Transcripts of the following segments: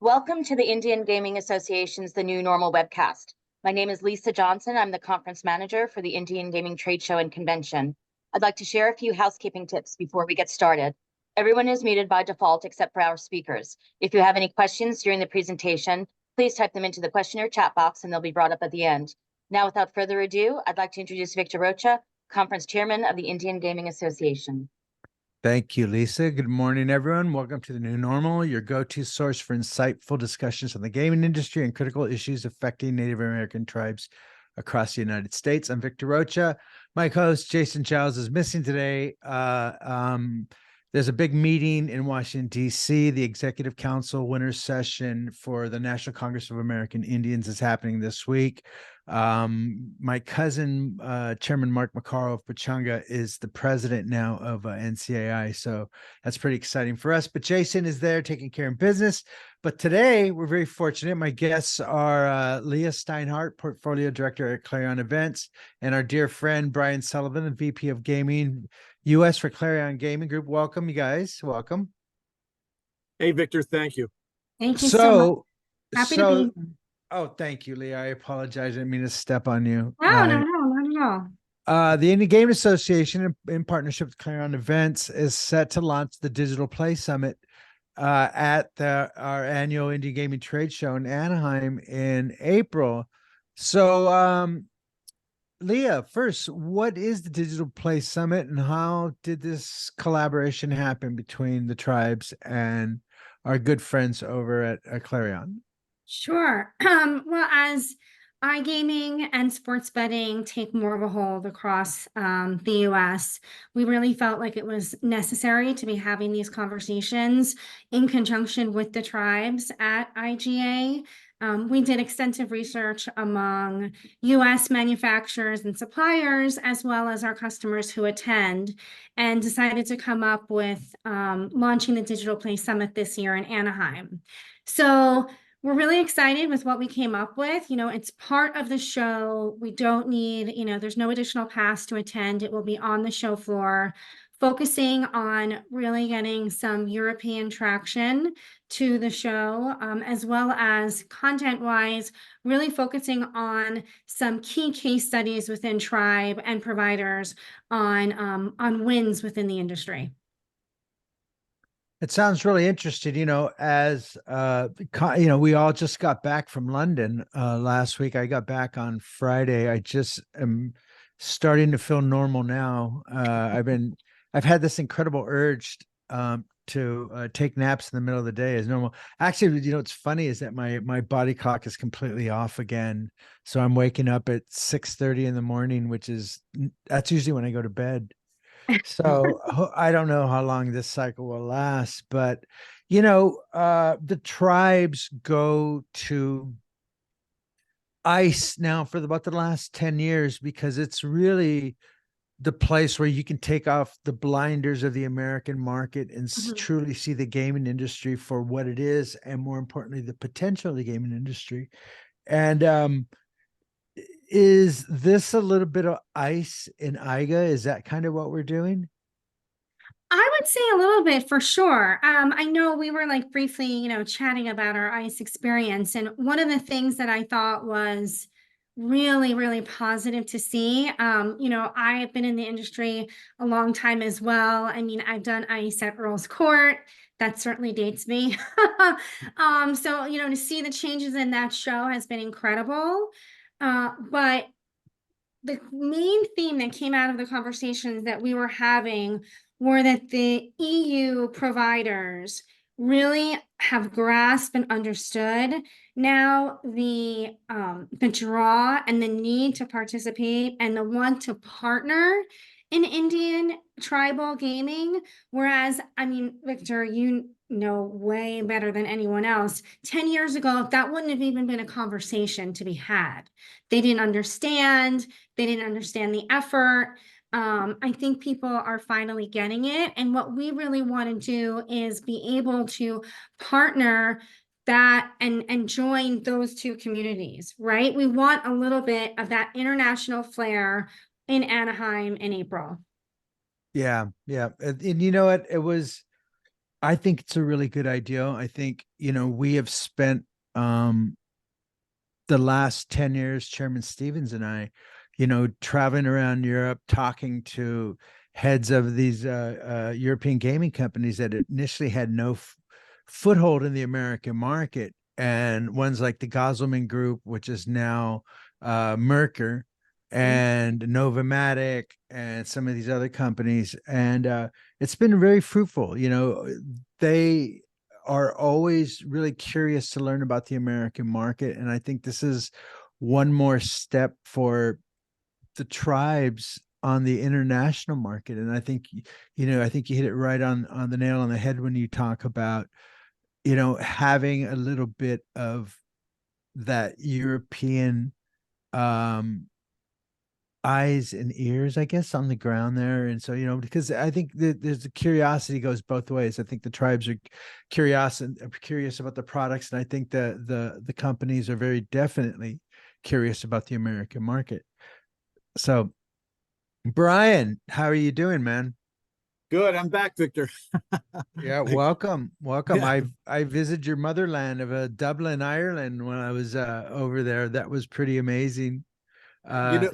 Welcome to the Indian Gaming Association's The New Normal webcast. My name is Lisa Johnson. I'm the conference manager for the Indian Gaming Tradeshow and Convention. I'd like to share a few housekeeping tips before we get started. Everyone is muted by default except for our speakers. If you have any questions during the presentation, please type them into the question or chat box and they'll be brought up at the end. Now, without further ado, I'd like to introduce Victor Rocha, conference chairman of the Indian Gaming Association. Thank you, Lisa. Good morning, everyone. Welcome to The New Normal, your go-to source for insightful discussions on the gaming industry and critical issues affecting Native American tribes across the United States. I'm Victor Rocha. My co-host, Jason Giles, is missing today. There's a big meeting in Washington, D.C. The Executive Council Winter Session for the National Congress of American Indians is happening this week. My cousin, Chairman Mark McCarl of Pechanga, is the president now of NCAI. So that's pretty exciting for us. But Jason is there taking care of business. But today we're very fortunate. My guests are Leah Steinhardt, Portfolio Director at Clarion Events, and our dear friend, Brian Sullivan, the VP of Gaming US for Clarion Gaming Group. Welcome, you guys. Welcome. Hey, Victor. Thank you. Thank you so much. Happy to be here. Oh, thank you, Leah. I apologize. I didn't mean to step on you. No, not at all. The Indian Gaming Association, in partnership with Clarion Events, is set to launch the DigitalPlay Summit at our annual Indian Gaming Tradeshow in Anaheim in April. So, Leah, first, what is the DigitalPlay Summit and how did this collaboration happen between the tribes and our good friends over at Clarion? Sure. Well, as iGaming and sports betting take more of a hold across the US, we really felt like it was necessary to be having these conversations in conjunction with the tribes at IGA. We did extensive research among US manufacturers and suppliers, as well as our customers who attend, and decided to come up with launching the DigitalPlay Summit this year in Anaheim. So we're really excited with what we came up with. You know, it's part of the show. We don't need, there's no additional pass to attend. It will be on the show floor, focusing on really getting some European traction to the show, as well as content-wise, really focusing on some key case studies within tribe and providers on wins within the industry. It sounds really interesting, as we all just got back from London last week. I got back on Friday. I just am starting to feel normal now. I've had this incredible urge to take naps in the middle of the day as normal. Actually, what's funny is that my body clock is completely off again. So I'm waking up at 6:30 in the morning, that's usually when I go to bed. So I don't know how long this cycle will last, but the tribes go to ICE now for about the last 10 years because it's really the place where you can take off the blinders of the American market and truly see the gaming industry for what it is, and more importantly, the potential of the gaming industry. And is this a little bit of ICE in IGA? Is that kind of what we're doing? I would say a little bit for sure. I know we were briefly, chatting about our ICE experience. And one of the things that I thought was really, really positive to see, I have been in the industry a long time as well. I mean, I've done ICE at Earl's Court. That certainly dates me. So, to see the changes in that show has been incredible. But the main theme that came out of the conversations that we were having were that the EU providers really have grasped and understood now the draw and the need to participate and the want to partner in Indian tribal gaming. Whereas, I mean, Victor, you know way better than anyone else, 10 years ago, that wouldn't have even been a conversation to be had. They didn't understand the effort. I think people are finally getting it. And what we really want to do is be able to partner that and join those two communities, right? We want a little bit of that international flair in Anaheim in April. Yeah. And you know what? I think it's a really good idea. I think, we have spent the last 10 years, Chairman Stevens and I, traveling around Europe, talking to heads of these European gaming companies that initially had no foothold in the American market. And ones like the Gosselman Group, which is now Mercer, and Novomatic, and some of these other companies. And it's been very fruitful. They are always really curious to learn about the American market. And I think this is one more step for the tribes on the international market. And I think, I think you hit it right on the nail on the head when you talk about, having a little bit of that European eyes and ears, I guess, on the ground there. And so, because I think that there's a curiosity goes both ways. I think the tribes are curious about the products. And I think that the companies are very definitely curious about the American market. So, Brian, how are you doing, man? Good. I'm back, Victor. Yeah, welcome. Yeah. I visited your motherland of Dublin, Ireland when I was over there. That was pretty amazing. You know,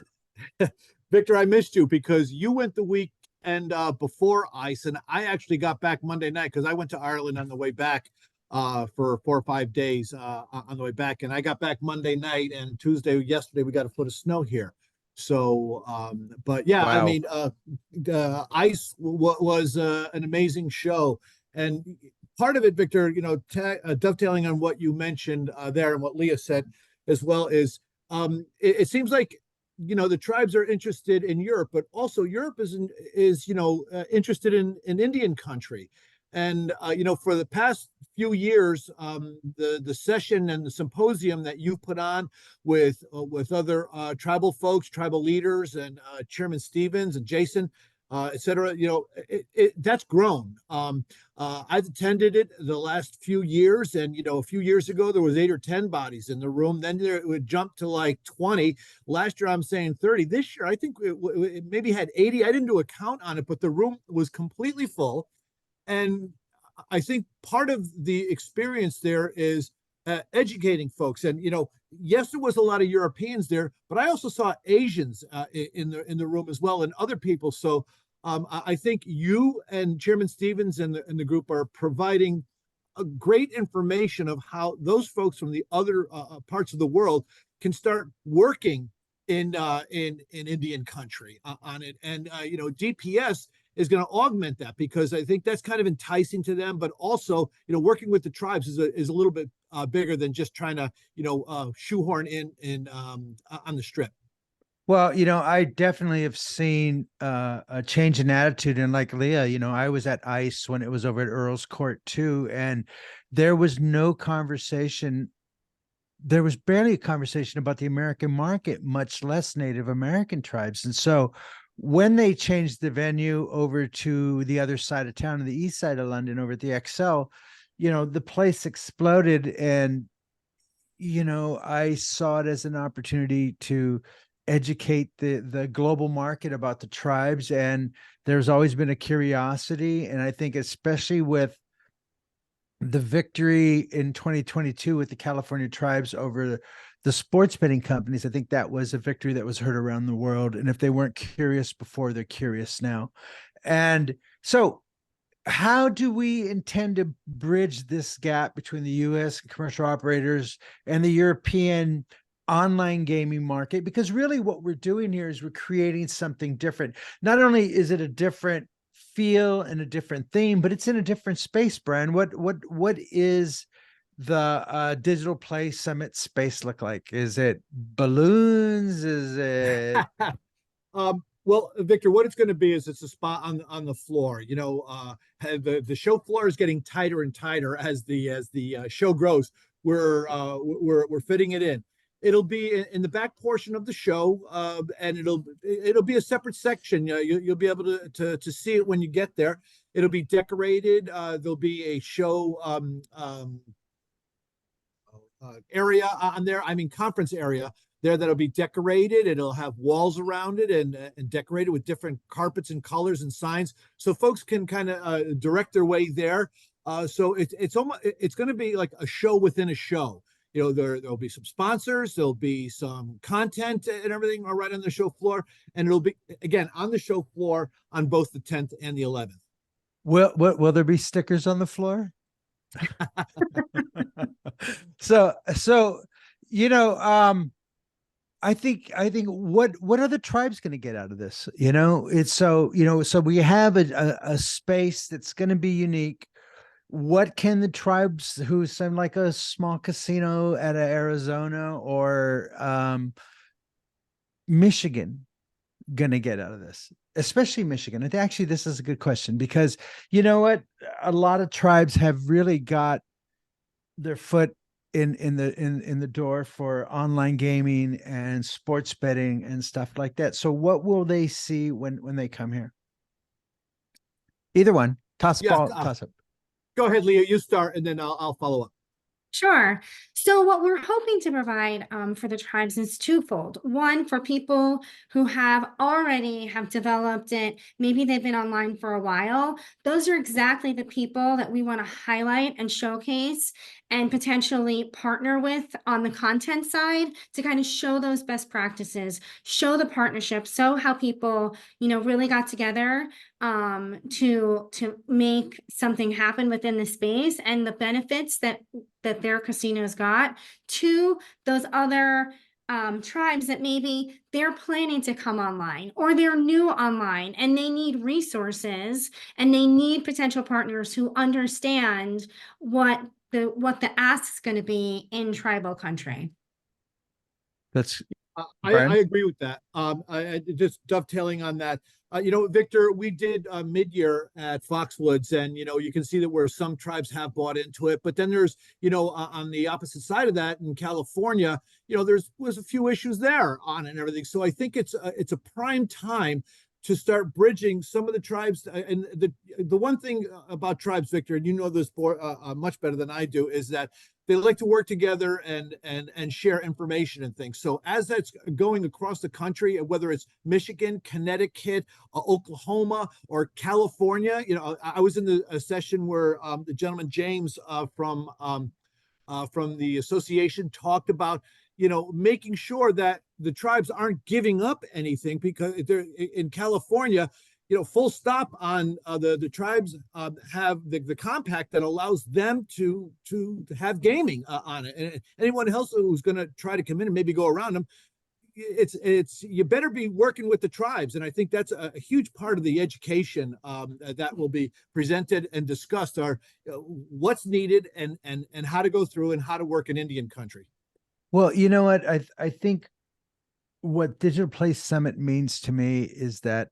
Victor, I missed you because you went the week and before ICE, and I actually got back Monday night because I went to Ireland on the way back for 4 or 5 days on the way back, and I got back Monday night, and yesterday we got a foot of snow here. So, but yeah, I Wow. mean, ICE was an amazing show, and part of it, Victor, dovetailing on what you mentioned there and what Leah said as well is it seems like the tribes are interested in Europe, but also Europe is interested in Indian country, and for the past few years, the session and the symposium that you put on with other tribal folks, tribal leaders, and Chairman Stevens and Jason, et cetera, that's grown. I've attended it the last few years, and a few years ago there was 8 or 10 bodies in the room. Then it would jump to like 20. Last year I'm saying 30. This year I think it maybe had 80. I didn't do a count on it, but the room was completely full. And I think part of the experience there is educating folks. And yes, there was a lot of Europeans there, but I also saw Asians in the room as well, and other people. So I think you and Chairman Stevens and the group are providing a great information of how those folks from the other parts of the world can start working in Indian country on it. And DPS is going to augment that, because I think that's kind of enticing to them, but also working with the tribes is a little bit bigger than just trying to shoehorn in on the strip. Well, I definitely have seen a change in attitude. And like Leah, I was at ICE when it was over at Earl's Court too, and there was no conversation. There was barely a conversation about the American market, much less Native American tribes. And so when they changed the venue over to the other side of town, on the east side of London, over at the XL, the place exploded. And, I saw it as an opportunity to educate the global market about the tribes. And there's always been a curiosity. And I think especially with the victory in 2022 with the California tribes over the sports betting companies, I think that was a victory that was heard around the world. And if they weren't curious before, they're curious now. And so how do we intend to bridge this gap between the US commercial operators and the European online gaming market? Because really what we're doing here is we're creating something different. Not only is it a different feel and a different theme, but it's in a different space. Brian, what is the DigitalPlay Summit space look like? Is it balloons? Is it Well, Victor, what it's going to be is it's a spot on the floor. The show floor is getting tighter and tighter as the show grows. We're fitting it in. It'll be in the back portion of the show, and it'll be a separate section. You'll be able to see it when you get there. It'll be decorated. There'll be a show area on there. I mean, conference area there that'll be decorated. It'll have walls around it and decorated with different carpets and colors and signs, so folks can kind of direct their way there. So it's almost it's going to be like a show within a show. You know, there'll be some sponsors, there'll be some content and everything right on the show floor, and it'll be again on the show floor on both the 10th and the 11th. Will there be stickers on the floor? So you know, I think what are the tribes going to get out of this? You know, it's so, you know, so we have a space that's going to be unique. What can the tribes who seem like a small casino at Arizona or Michigan going to get out of this? Especially Michigan. And actually, this is a good question because you know what? A lot of tribes have really got their foot in the door for online gaming and sports betting and stuff like that. So what will they see when they come here? Either one. Toss up. Go ahead, Leah, you start and then I'll follow up. Sure. So what we're hoping to provide for the tribes is twofold. One, for people who already have developed it, maybe they've been online for a while. Those are exactly the people that we want to highlight and showcase and potentially partner with on the content side to kind of show those best practices, show the partnership, show how people, you know, really got together to make something happen within the space and the benefits that their casinos got to those other tribes that maybe they're planning to come online or they're new online and they need resources and they need potential partners who understand what the ask is going to be in tribal country. That's I agree with that. I just dovetailing on that. You know, Victor, we did mid-year at Foxwoods, and you know, you can see that where some tribes have bought into it, but then there's, you know, on the opposite side of that in California, you know, was a few issues there on it and everything. So I think it's a prime time to start bridging some of the tribes. And the one thing about tribes, Victor, and you know this much better than I do, is that they like to work together and share information and things. So as that's going across the country, whether it's Michigan, Connecticut, Oklahoma, or California, you know, I was in a session where the gentleman James from the association talked about, you know, making sure that the tribes aren't giving up anything, because they're in California, you know, full stop on the tribes have the compact that allows them to have gaming on it. And anyone else who's going to try to come in and maybe go around them, it's you better be working with the tribes. And I think that's a huge part of the education that will be presented and discussed are what's needed and how to go through and how to work in Indian country. Well, you know what? I think what DigitalPlay Summit means to me is that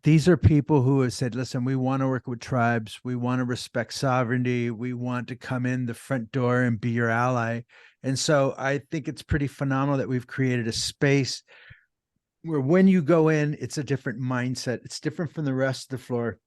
these are people who have said, listen, we want to work with tribes. We want to respect sovereignty. We want to come in the front door and be your ally. And so I think it's pretty phenomenal that we've created a space where when you go in, it's a different mindset. It's different from the rest of the floor.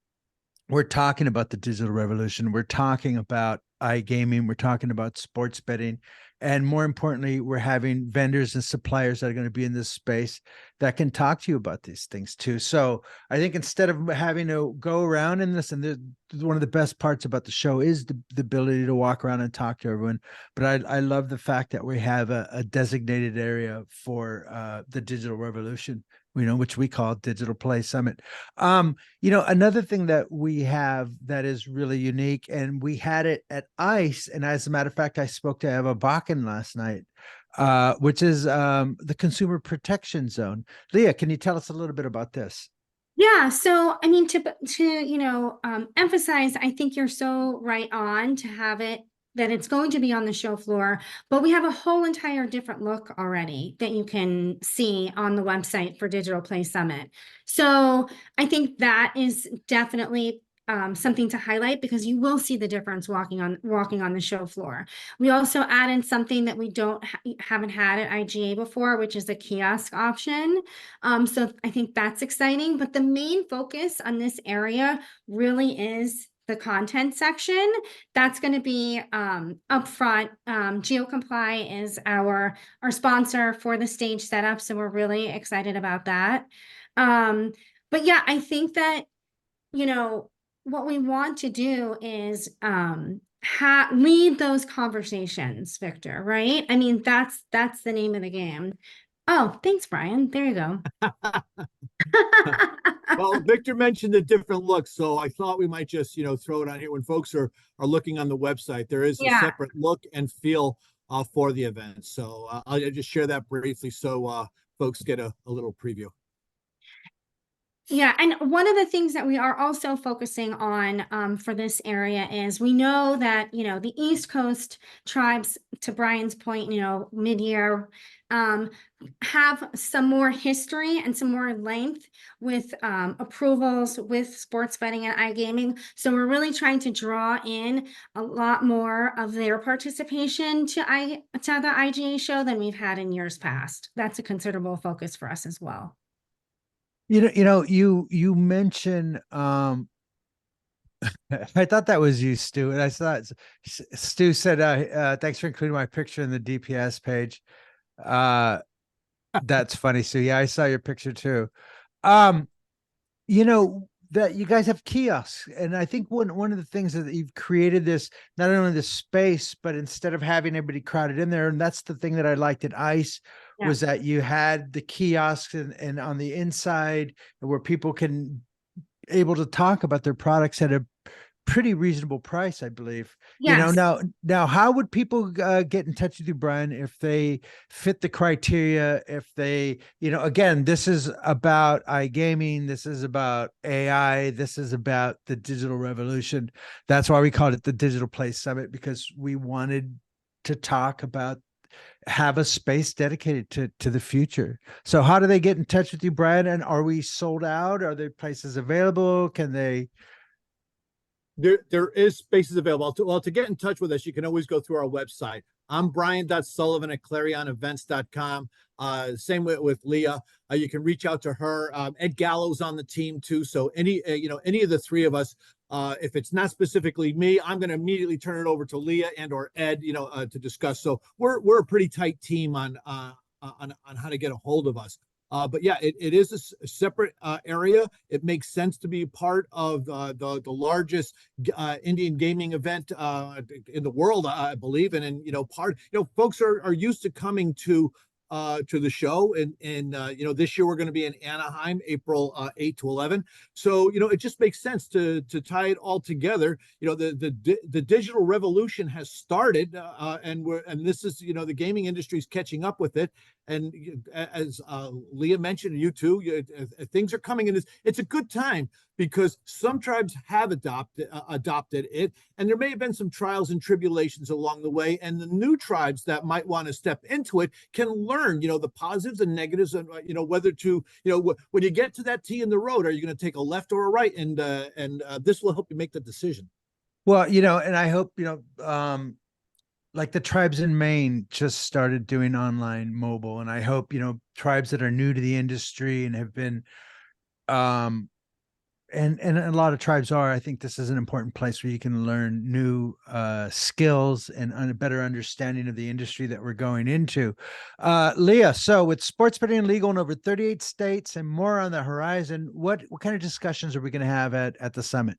We're talking about the digital revolution. We're talking about iGaming. We're talking about sports betting. And more importantly, we're having vendors and suppliers that are going to be in this space that can talk to you about these things too. So I think instead of having to go around in this, and one of the best parts about the show is the ability to walk around and talk to everyone. But I love the fact that we have a designated area for the digital revolution, you know, which we call DigitalPlay Summit. You know, another thing that we have that is really unique, and we had it at ICE, and as a matter of fact, I spoke to Eva Bakken last night, which is the Consumer Protection Zone. Leah, can you tell us a little bit about this? Yeah, so I mean, to you know, emphasize, I think you're so right on to have it that it's going to be on the show floor, but we have a whole entire different look already that you can see on the website for DigitalPlay Summit. So I think that is definitely something to highlight, because you will see the difference walking on the show floor. We also added something that we haven't had at IGA before, which is a kiosk option. So I think that's exciting, but the main focus on this area really is the content section. That's going to be up front. GeoComply is our sponsor for the stage setup, so we're really excited about that. But yeah, I think that, you know, what we want to do is lead those conversations, Victor, right? I mean, that's the name of the game. Oh, thanks, Brian. There you go. Well, Victor mentioned the different looks, so I thought we might just, throw it on here when folks are looking on the website. There is a Yeah. separate look and feel for the event. So I'll just share that briefly so folks get a little preview. Yeah, and one of the things that we are also focusing on for this area is we know that, the East Coast tribes, to Brian's point, mid-year, have some more history and some more length with approvals with sports betting and iGaming. So we're really trying to draw in a lot more of their participation to the IGA show than we've had in years past. That's a considerable focus for us as well. You mentioned I thought that was you, Stu, and I thought Stu said thanks for including my picture in the DPS page. That's funny, Stu. Yeah, I saw your picture too. That you guys have kiosks, and I think one of the things that you've created this, not only the space, but instead of having everybody crowded in there, and that's the thing that I liked at ICE. Yeah. Was that you had the kiosks and on the inside where people can able to talk about their products at a pretty reasonable price, I believe. Yes. Now how would people get in touch with you, Brian, if they fit the criteria, if they, again, this is about iGaming, this is about AI, this is about the digital revolution. That's why we called it the DigitalPlay Summit, because we wanted to talk about, have a space dedicated to the future. So how do they get in touch with you, Brian? And are we sold out? Are there places available? Can they? There is spaces available. To get in touch with us, you can always go through our website. I'm Brian.Sullivan at ClarionEvents.com. Same with Leah. You can reach out to her. Ed Gallo's on the team too. So any of the three of us, if it's not specifically me, I'm going to immediately turn it over to Leah and or Ed, to discuss. So we're a pretty tight team on how to get a hold of us. But yeah, it is a separate area. It makes sense to be part of the largest Indian gaming event in the world, I believe. And folks are used to coming to the show, and this year we're going to be in Anaheim, April 8 to 11. So it just makes sense to tie it all together. The digital revolution has started, and this is the gaming industry is catching up with it. And as Leah mentioned, you too, things are coming in this. It's a good time because some tribes have adopted it, and there may have been some trials and tribulations along the way. And the new tribes that might want to step into it can learn, the positives and negatives, and whether to, when you get to that T in the road, are you going to take a left or a right? And this will help you make the decision. Well, and I hope like the tribes in Maine just started doing online mobile. And I hope, tribes that are new to the industry and have been, and a lot of tribes are, I think this is an important place where you can learn new skills and a better understanding of the industry that we're going into. Leah, so with sports betting legal in over 38 states and more on the horizon, what kind of discussions are we going to have at the summit?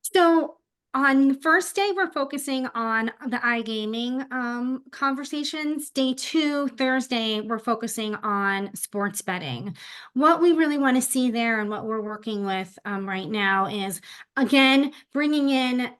So on the first day, we're focusing on the iGaming conversations. Day 2, Thursday, we're focusing on sports betting. What we really want to see there and what we're working with right now is, again, bringing in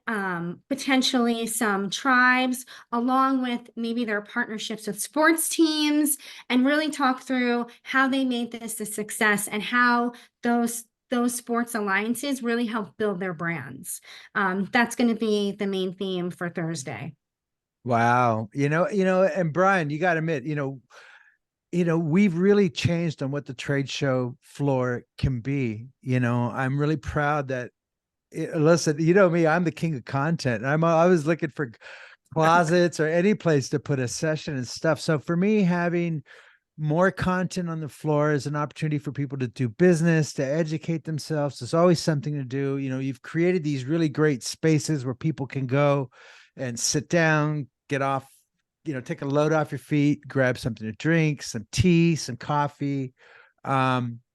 potentially some tribes along with maybe their partnerships with sports teams, and really talk through how they made this a success and how those sports alliances really help build their brands. That's going to be the main theme for Thursday. Wow. And Brian, you got to admit, we've really changed on what the trade show floor can be. I'm really proud that, listen, me, I'm the king of content. I was looking for closets or any place to put a session and stuff. So for me, having more content on the floor is an opportunity for people to do business, to educate themselves. There's always something to do. You've created these really great spaces where people can go and sit down, get off, take a load off your feet, grab something to drink, some tea, some coffee.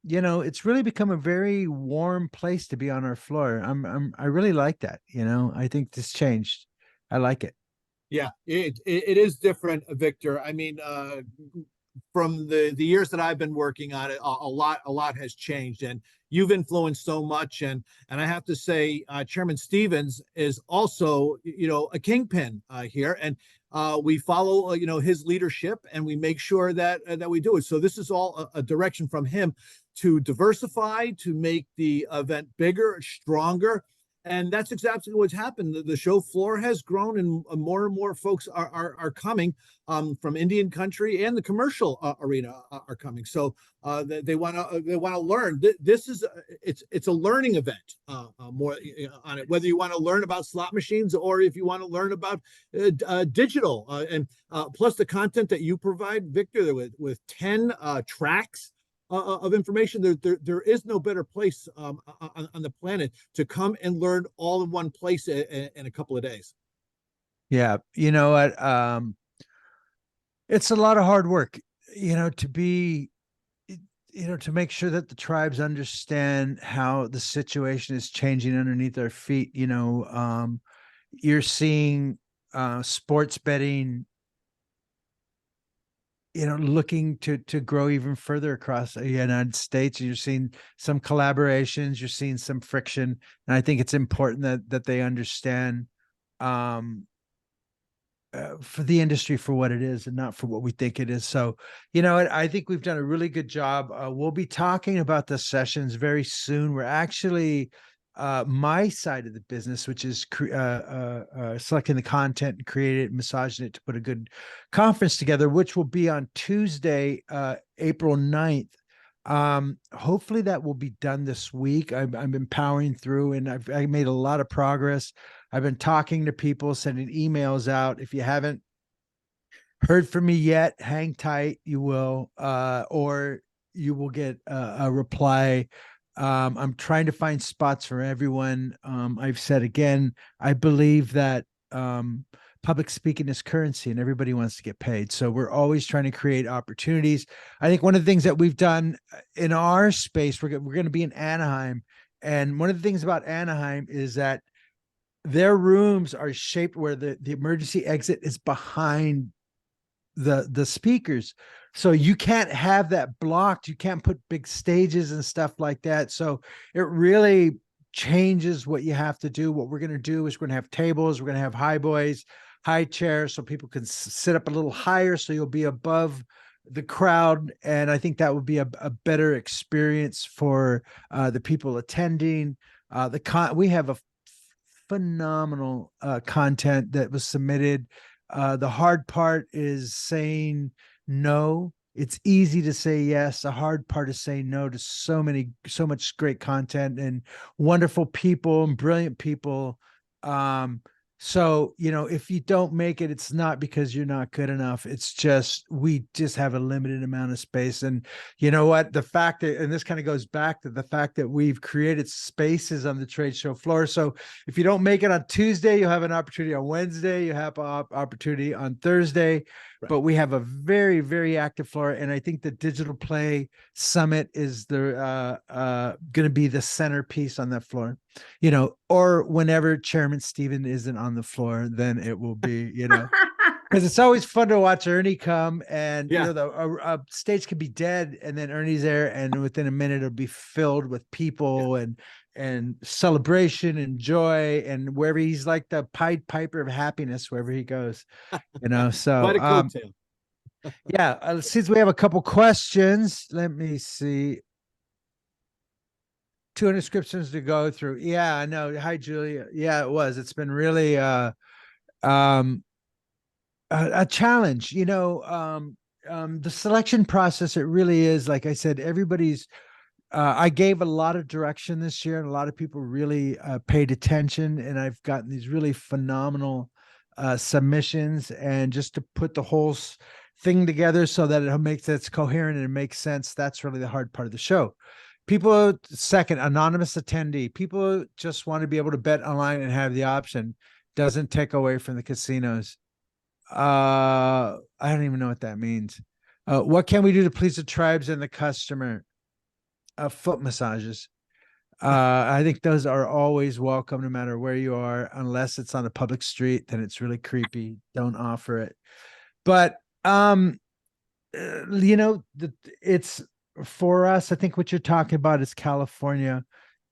it's really become a very warm place to be on our floor. I really like that. I think this changed. I like it. Yeah, it is different, Victor. I mean, from the years that I've been working on it, a lot has changed, and you've influenced so much. And I have to say, Chairman Stevens is also, a kingpin here, and we follow, his leadership, and we make sure that we do it. So this is all a direction from him to diversify, to make the event bigger, stronger. And that's exactly what's happened. The show floor has grown, and more folks are coming from Indian country, and the commercial arena are coming. So they want to learn. This is it's a learning event more on it. Whether you want to learn about slot machines or if you want to learn about digital, and plus the content that you provide, Victor, with 10 tracks of information. There is no better place on the planet to come and learn all in one place in a couple of days. Yeah, you know what? It's a lot of hard work, to be, to make sure that the tribes understand how the situation is changing underneath our feet. You're seeing sports betting looking to grow even further across the United States. You're seeing some collaborations, you're seeing some friction. And I think it's important that they understand for the industry for what it is and not for what we think it is. So, I think we've done a really good job. We'll be talking about the sessions very soon. We're actually my side of the business, which is selecting the content and creating it, massaging it to put a good conference together, which will be on Tuesday, April 9th. Hopefully that will be done this week. I've been powering through, and I made a lot of progress. I've been talking to people, sending emails out. If you haven't heard from me yet, hang tight. You will, or you will get a reply. I'm trying to find spots for everyone. I've said again, I believe that public speaking is currency, and everybody wants to get paid. So we're always trying to create opportunities. I think one of the things that we've done in our space, we're going to be in Anaheim. And one of the things about Anaheim is that their rooms are shaped where the emergency exit is behind the speakers. So you can't have that blocked. You can't put big stages and stuff like that. So it really changes what you have to do. What we're going to do is we're going to have tables. We're going to have high boys, high chairs, so people can sit up a little higher. So you'll be above the crowd. And I think that would be a better experience for the people attending. We have a phenomenal content that was submitted. The hard part is saying no. It's easy to say yes. The hard part is saying no to so much great content and wonderful people and brilliant people. So, if you don't make it, it's not because you're not good enough. It's just, we just have a limited amount of space. And you know what? The fact that, and this kind of goes back to the fact that we've created spaces on the trade show floor. So if you don't make it on Tuesday, you'll have an opportunity on Wednesday. You have an opportunity on Thursday. Right. But we have a very, very active floor. And I think the DigitalPlay Summit is going to be the centerpiece on that floor, or whenever Chairman Stephen isn't on the floor, then it will be, because it's always fun to watch Ernie come, and the stage could be dead and then Ernie's there, and within a minute it'll be filled with people and celebration and joy, and wherever he's like the Pied Piper of happiness wherever he goes, so quite a coattail. Since we have a couple questions, let me see. 200 descriptions to go through. Yeah, I know. Hi, Julia. Yeah, it was. It's been really a challenge. The selection process, it really is. Like I said, everybody's. I gave a lot of direction this year, and a lot of people really paid attention. And I've gotten these really phenomenal submissions, and just to put the whole thing together so that it makes it's coherent and it makes sense. That's really the hard part of the show. People, second, anonymous attendee. People just want to be able to bet online and have the option. Doesn't take away from the casinos. I don't even know what that means. What can we do to please the tribes and the customer? foot massages. I think those are always welcome no matter where you are, unless it's on a public street, then it's really creepy. Don't offer it. But it's for us, I think what you're talking about is California.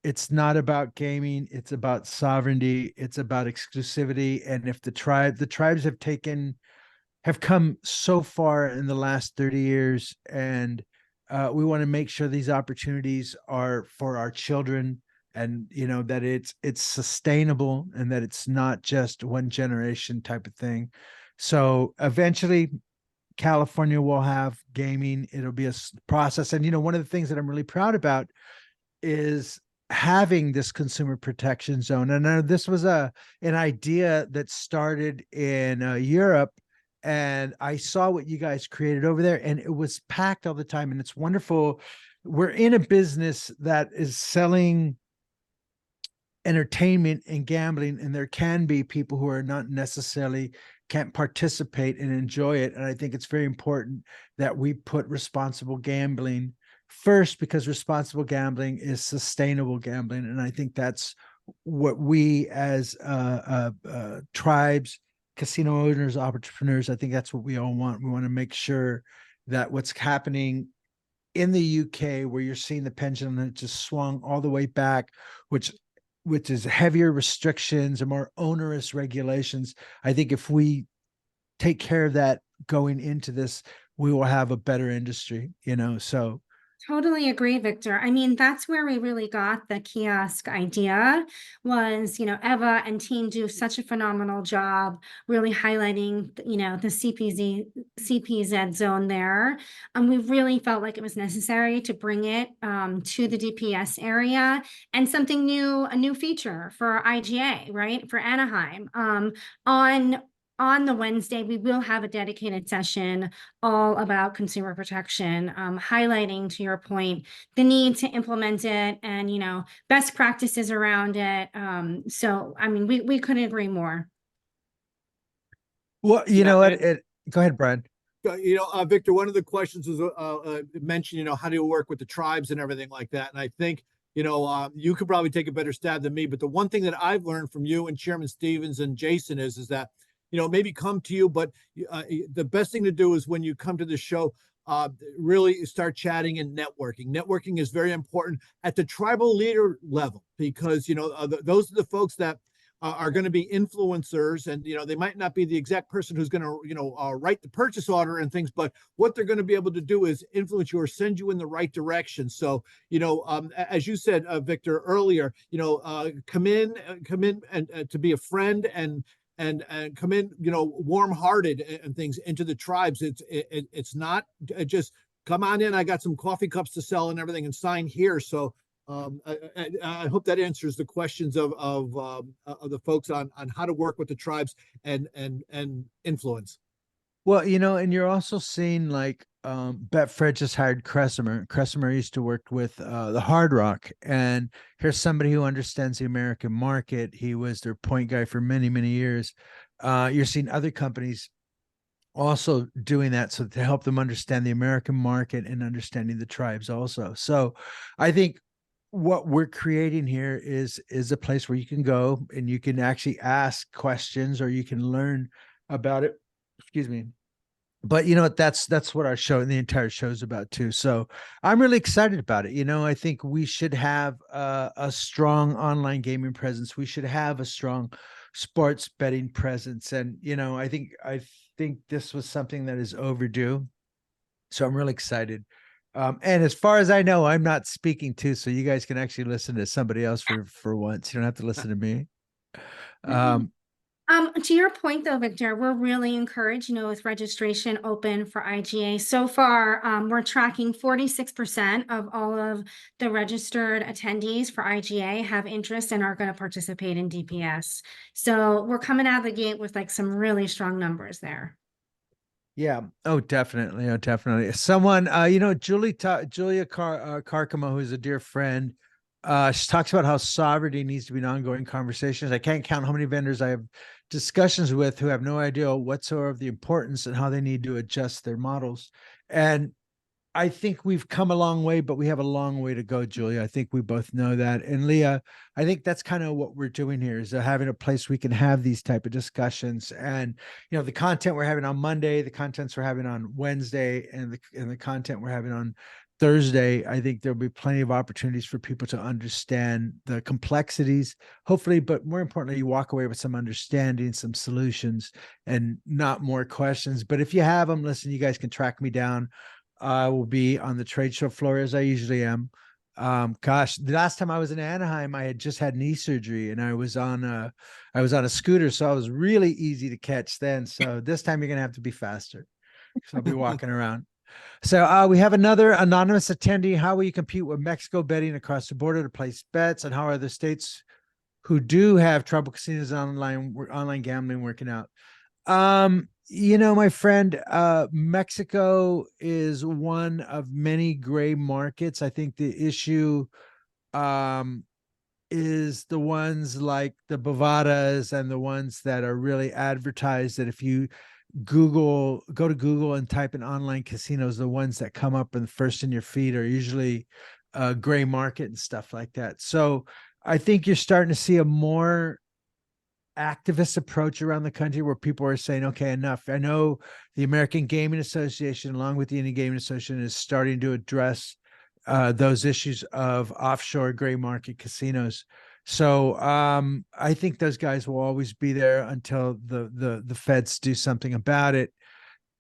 It's not about gaming, it's about sovereignty, it's about exclusivity. And if the tribes have come so far in the last 30 years, and we want to make sure these opportunities are for our children, and that it's sustainable, and that it's not just one generation type of thing. So eventually California will have gaming. It'll be a process. And one of the things that I'm really proud about is having this consumer protection zone. And this was an idea that started in Europe, and I saw what you guys created over there, and it was packed all the time, and it's wonderful. We're in a business that is selling entertainment and gambling, and there can be people who are not necessarily can't participate and enjoy it. And I think it's very important that we put responsible gambling first, because responsible gambling is sustainable gambling. And I think that's what we as tribes, casino owners, entrepreneurs, I think that's what we all want. We want to make sure that what's happening in the UK, where you're seeing the pendulum that just swung all the way back, which is heavier restrictions and more onerous regulations. I think if we take care of that going into this, we will have a better industry, so. Totally agree, Victor. I mean, that's where we really got the kiosk idea was, Eva and team do such a phenomenal job really highlighting, the CPZ zone there. And we really felt like it was necessary to bring it to the DPS area, and something new, a new feature for IGA, right? For Anaheim. On the Wednesday, we will have a dedicated session all about consumer protection, highlighting, to your point, the need to implement it and, best practices around it. So, I mean, we couldn't agree more. Well, go ahead, Brian. Victor, one of the questions was mentioned, how do you work with the tribes and everything like that? And I think, you could probably take a better stab than me. But the one thing that I've learned from you and Chairman Stevens and Jason is that, maybe come to you, but the best thing to do is when you come to the show, really start chatting and networking. Networking is very important at the tribal leader level, because, those are the folks that are going to be influencers, and, they might not be the exact person who's going to, write the purchase order and things, but what they're going to be able to do is influence you or send you in the right direction. So, as you said, Victor, earlier, come in and to be a friend and come in, warm-hearted and things into the tribes. It's not just come on in. I got some coffee cups to sell and everything, and sign here. So I hope that answers the questions of the folks on how to work with the tribes and influence. Well, and you're also seeing like Betfred just hired Cressemer. Cressemer used to work with the Hard Rock, and here's somebody who understands the American market. He was their point guy for many, many years. You're seeing other companies also doing that, so to help them understand the American market and understanding the tribes also. So I think what we're creating here is a place where you can go and you can actually ask questions, or you can learn about it. Excuse me. But that's what our show and the entire show is about too. So I'm really excited about it. I think we should have a strong online gaming presence. We should have a strong sports betting presence. And, I think this was something that is overdue. So I'm really excited. And as far as I know, I'm not speaking too, so you guys can actually listen to somebody else for once. You don't have to listen to me. To your point though, Victor, we're really encouraged, with registration open for IGA. So far, we're tracking 46% of all of the registered attendees for IGA have interest and are going to participate in DPS. So we're coming out of the gate with like some really strong numbers there. Yeah. Oh, definitely. Oh, definitely. Someone, Julia Carcamo, who's a dear friend, she talks about how sovereignty needs to be an ongoing conversation. I can't count how many vendors I have discussions with who have no idea whatsoever of the importance and how they need to adjust their models. And I think we've come a long way, but we have a long way to go, Julia. I think we both know that. And Leah, I think that's kind of what we're doing here, is having a place we can have these type of discussions. And, the content we're having on Monday, the contents we're having on Wednesday, and the content we're having on Thursday, I think there'll be plenty of opportunities for people to understand the complexities, hopefully, but more importantly, you walk away with some understanding, some solutions, and not more questions. But if you have them, listen, you guys can track me down. I will be on the trade show floor as I usually am. Gosh, the last time I was in Anaheim, I had just had knee surgery and I was on a scooter, so I was really easy to catch then. So this time you're gonna have to be faster. So I'll be walking around. So we have another anonymous attendee. How will you compete with Mexico betting across the border to place bets, and how are the states who do have tribal casinos and online gambling working out? My friend, Mexico is one of many gray markets. I think the issue is the ones like the Bovadas and the ones that are really advertised, that if you go to Google and type in online casinos, the ones that come up and first in your feed are usually gray market and stuff like that. So I think you're starting to see a more activist approach around the country where people are saying, okay, enough. I know the American Gaming Association, along with the Indian Gaming Association, is starting to address those issues of offshore gray market casinos. So I think those guys will always be there until the feds do something about it.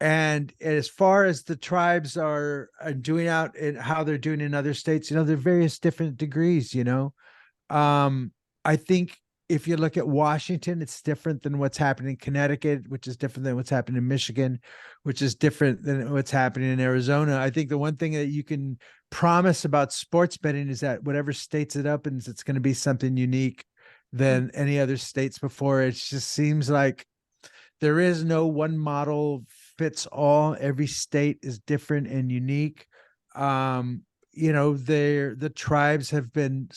And as far as the tribes are doing out and how they're doing in other states, there are various different degrees. I think if you look at Washington, it's different than what's happening in Connecticut, which is different than what's happening in Michigan, which is different than what's happening in Arizona. I think the one thing that you can promise about sports betting is that whatever states it opens, it's going to be something unique than any other states before. It just seems like there is no one model fits all. Every state is different and unique. The tribes have been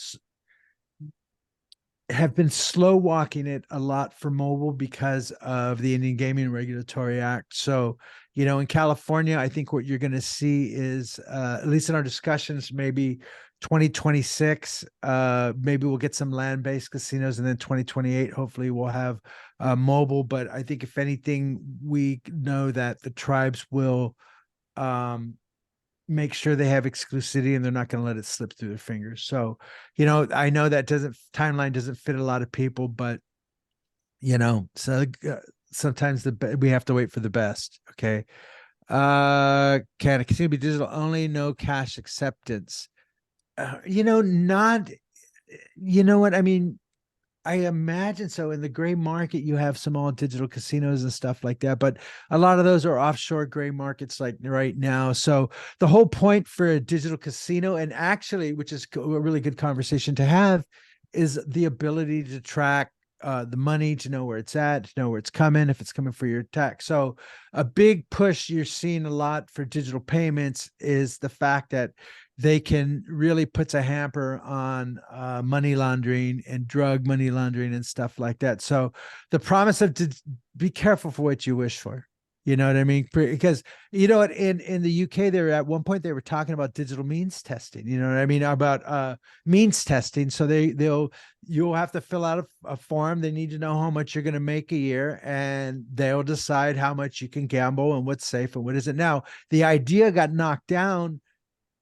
slow walking it a lot for mobile because of the Indian Gaming Regulatory Act. So, in California, I think what you're going to see is, at least in our discussions, maybe 2026, maybe we'll get some land-based casinos, and then 2028, hopefully we'll have mobile. But I think if anything, we know that the tribes will make sure they have exclusivity and they're not going to let it slip through their fingers. So, I know that timeline doesn't fit a lot of people, but sometimes we have to wait for the best. Okay. Can a casino be digital only, no cash acceptance? Not, what I mean? I imagine so. In the gray market, you have some all digital casinos and stuff like that, but a lot of those are offshore gray markets like right now. So the whole point for a digital casino, and actually, which is a really good conversation to have, is the ability to track the money, to know where it's at, to know where it's coming, if it's coming for your tax. So a big push you're seeing a lot for digital payments is the fact that they can really puts a hamper on money laundering and drug money laundering and stuff like that. So the promise of be careful for what you wish for. You know what I mean? Because in the UK, at one point they were talking about digital means testing. You know what I mean? About means testing. So you'll have to fill out a form. They need to know how much you're going to make a year, and they'll decide how much you can gamble and what's safe and what isn't. Now, the idea got knocked down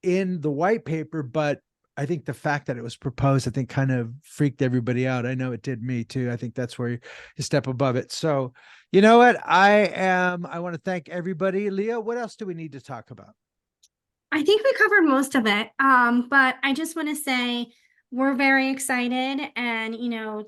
in the white paper, but I think the fact that it was proposed, I think, kind of freaked everybody out. I know it did me too. I think that's where you step above it. So, you know what? I want to thank everybody. Leah, what else do we need to talk about? I think we covered most of it. But I just want to say we're very excited. And,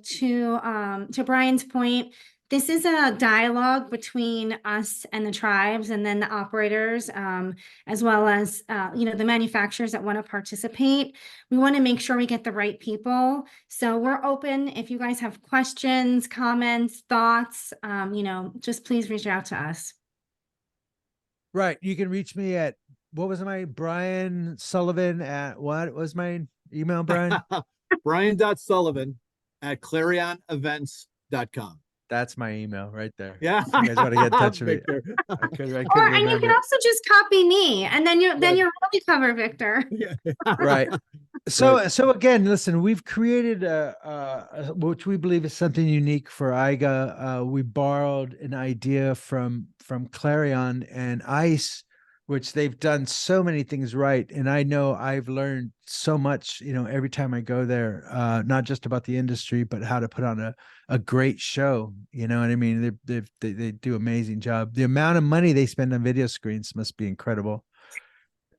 to Brian's point, this is a dialogue between us and the tribes, and then the operators, as well as, the manufacturers that want to participate. We want to make sure we get the right people. So we're open. If you guys have questions, comments, thoughts, just please reach out to us. Right. You can reach me at, what was my Brian Sullivan at, what was my email, Brian? Brian.Sullivan at clarionevents.com. That's my email right there. Yeah. You guys want to get in touch with me? Victor. I couldn't Or, and you remember can it. also just copy me, and then you're Right. really covered, Victor. Yeah. Right. So again, listen, we've created which we believe is something unique for IGA. We borrowed an idea from Clarion and ICE, which they've done so many things right. And I know I've learned so much, every time I go there, not just about the industry, but how to put on a great show. You know what I mean? They do amazing job. The amount of money they spend on video screens must be incredible.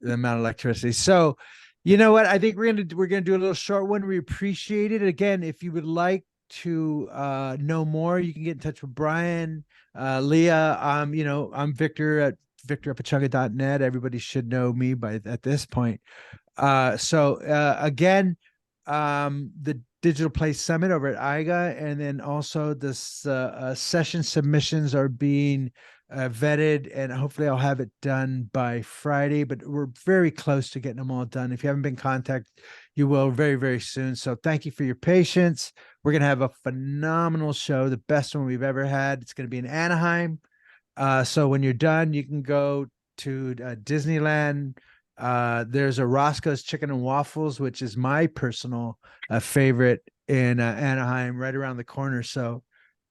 The amount of electricity. So, you know what? I think we're gonna do a little short one. We appreciate it. Again, if you would like to know more, you can get in touch with Brian, Leah. I'm Victor at victor@pachanga.net. Everybody should know me at this point. Again, the DigitalPlay Summit over at IGA, and then also this session submissions are being vetted, and hopefully I'll have it done by Friday, but we're very close to getting them all done. If you haven't been contacted, you will very, very soon. So thank you for your patience. We're going to have a phenomenal show, the best one we've ever had. It's going to be in Anaheim. So when you're done, you can go to Disneyland. There's a Roscoe's Chicken and Waffles, which is my personal favorite in Anaheim, right around the corner. So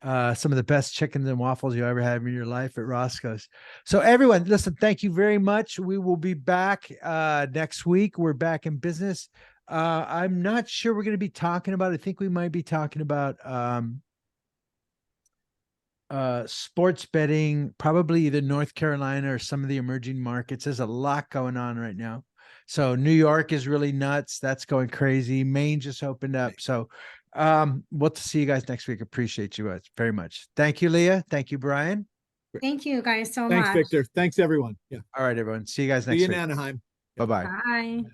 some of the best chickens and waffles you ever have in your life at Roscoe's. So everyone, listen, thank you very much. We will be back next week. We're back in business. I'm not sure we're going to be talking about, I think we might be talking about sports betting, probably either North Carolina or some of the emerging markets. There's a lot going on right now. So New York is really nuts. That's going crazy. Maine just opened up. So we'll see you guys next week. Appreciate you very much. Thank you, Leah. Thank you, Brian. Thank you guys so Thanks, much. Victor. Thanks, everyone. Yeah. All right, everyone. See you guys See next you in week. Anaheim. Bye-bye. Bye.